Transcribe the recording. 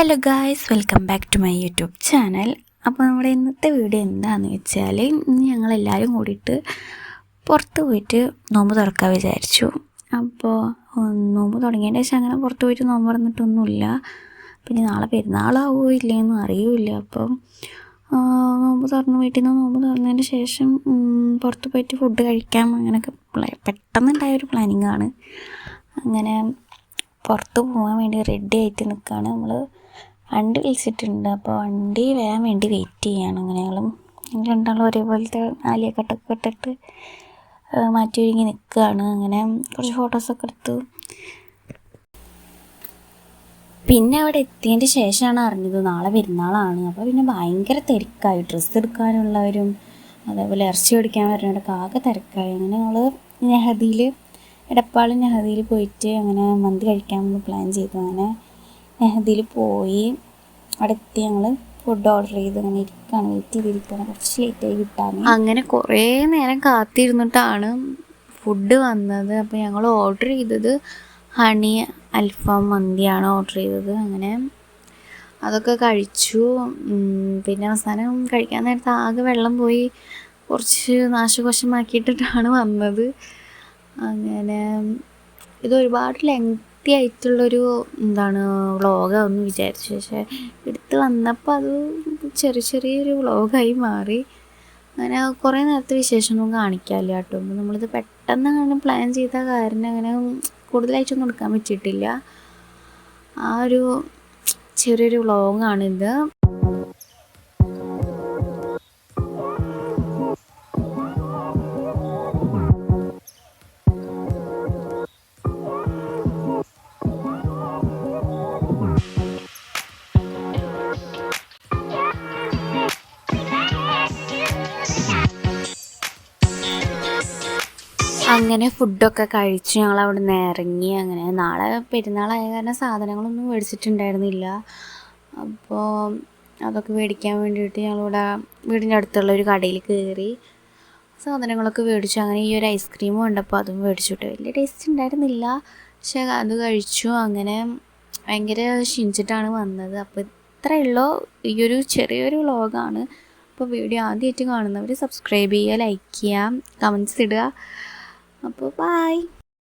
Hello guys, welcome back to my YouTube channel. അപ്പോൾ നമ്മുടെ ഇന്നത്തെ വീഡിയോ എന്താണെന്ന് വെച്ചാൽ, ഇന്ന് ഞങ്ങളെല്ലാവരും കൂടിയിട്ട് പുറത്ത് പോയിട്ട് നോമ്പ് തുറക്കാൻ വിചാരിച്ചു. അപ്പോൾ നോമ്പ് തുടങ്ങിയതിൻ്റെ ശേഷം അങ്ങനെ പുറത്ത് പോയിട്ട് നോമ്പ് തുറന്നിട്ടൊന്നുമില്ല. പിന്നെ നാളെ പെരുന്നാളാവോ ഇല്ലയെന്നും അറിയില്ല. അപ്പം വീട്ടിൽ നിന്ന് നോമ്പ് തുറന്നതിന് ശേഷം പുറത്ത് പോയിട്ട് ഫുഡ് കഴിക്കാം അങ്ങനെയൊക്കെ പെട്ടെന്നുണ്ടായൊരു പ്ലാനിങ്ങാണ്. അങ്ങനെ പുറത്ത് പോകാൻ വേണ്ടി റെഡി ആയിട്ട് നിൽക്കുകയാണ്. നമ്മൾ വണ്ടി വിളിച്ചിട്ടുണ്ട്. അപ്പോൾ വണ്ടി വരാൻ വേണ്ടി വെയിറ്റ് ചെയ്യുകയാണ്. അങ്ങനെ ഞങ്ങൾ രണ്ടാളും ഒരേപോലത്തെ ആലിയക്കട്ടൊക്കെ ഇട്ടിട്ട് മാറ്റി ഒരുങ്ങി നിൽക്കുകയാണ്. അങ്ങനെ കുറച്ച് ഫോട്ടോസൊക്കെ എടുത്തു. പിന്നെ അവിടെ എത്തിയതിൻ്റെ ശേഷമാണ് അറിഞ്ഞത് നാളെ പെരുന്നാളാണ്. അപ്പോൾ പിന്നെ ഭയങ്കര തിരക്കായി. ഡ്രസ്സ് എടുക്കാനുള്ളവരും അതേപോലെ ഇറച്ചി മേടിക്കാൻ വരുന്നവരൊക്കെ ആകെ തിരക്കായി. അങ്ങനെ ഞങ്ങൾ എടപ്പാൾ നെഹദിയിൽ പോയിട്ട് അങ്ങനെ മന്തി കഴിക്കാൻ പ്ലാൻ ചെയ്തു. അങ്ങനെ നെഹദിയിൽ പോയി അവിടെ എത്തി ഞങ്ങൾ ഫുഡ് ഓർഡർ ചെയ്ത് അങ്ങനെ ഇരിക്കുകയാണ്. വെയിറ്റ് ചെയ്തിരിക്കുകയാണ്. കുറച്ച് ലേറ്റായി കിട്ടാൻ. അങ്ങനെ കുറേ നേരം കാത്തിരുന്നിട്ടാണ് ഫുഡ് വന്നത്. അപ്പോൾ ഞങ്ങൾ ഓർഡർ ചെയ്തത് ഹണി അൽഫാം മന്തിയാണ് ഓർഡർ ചെയ്തത്. അങ്ങനെ അതൊക്കെ കഴിച്ചു. പിന്നെ അവസാനം കഴിക്കാൻ നേരത്ത് ആകെ വെള്ളം പോയി കുറച്ച് നാശകോശമാക്കിയിട്ടിട്ടാണ് വന്നത്. അങ്ങനെ ഇത് ഒരുപാട് ലെങ്തി ആയിട്ടുള്ളൊരു വ്ളോഗാന്ന് വിചാരിച്ചു. പക്ഷേ എടുത്ത് വന്നപ്പോൾ അത് ചെറിയൊരു വ്ളോഗായി മാറി. അങ്ങനെ കുറേ നേരത്തെ വിശേഷമൊന്നും കാണിക്കാനില്ല കേട്ടോ. നമ്മളിത് പെട്ടെന്ന് അങ്ങനെ പ്ലാൻ ചെയ്ത കാരണം അങ്ങനെ കൂടുതലായിട്ടൊന്നും എടുക്കാൻ പറ്റിയിട്ടില്ല. ആ ഒരു ചെറിയൊരു വ്ളോഗാണിത്. അങ്ങനെ ഫുഡൊക്കെ കഴിച്ച് ഞങ്ങൾ അവിടെ നിന്ന് ഇറങ്ങി. അങ്ങനെ നാളെ പെരുന്നാളായ കാരണം സാധനങ്ങളൊന്നും മേടിച്ചിട്ടുണ്ടായിരുന്നില്ല. അപ്പോൾ അതൊക്കെ മേടിക്കാൻ വേണ്ടിയിട്ട് ഞങ്ങളിവിടെ വീടിൻ്റെ അടുത്തുള്ള ഒരു കടയിൽ കയറി സാധനങ്ങളൊക്കെ മേടിച്ചു. അങ്ങനെ ഈ ഒരു ഐസ്ക്രീമും കണ്ടപ്പോൾ അതും മേടിച്ചിട്ട് വലിയ ടേസ്റ്റ് ഉണ്ടായിരുന്നില്ല, പക്ഷേ അത് കഴിച്ചു. അങ്ങനെ ഭയങ്കര ക്ഷീണിച്ചിട്ടാണ് വന്നത്. അപ്പോൾ ഇത്രയേ ഉള്ളൂ. ഈ ഒരു ചെറിയൊരു വ്ളോഗാണ്. അപ്പോൾ വീഡിയോ ആദ്യമായിട്ട് കാണുന്നവർ സബ്സ്ക്രൈബ് ചെയ്യുക, ലൈക്ക് ചെയ്യുക, കമൻറ്റ്സ് ഇടുക. അപ്പോൾ ബൈ.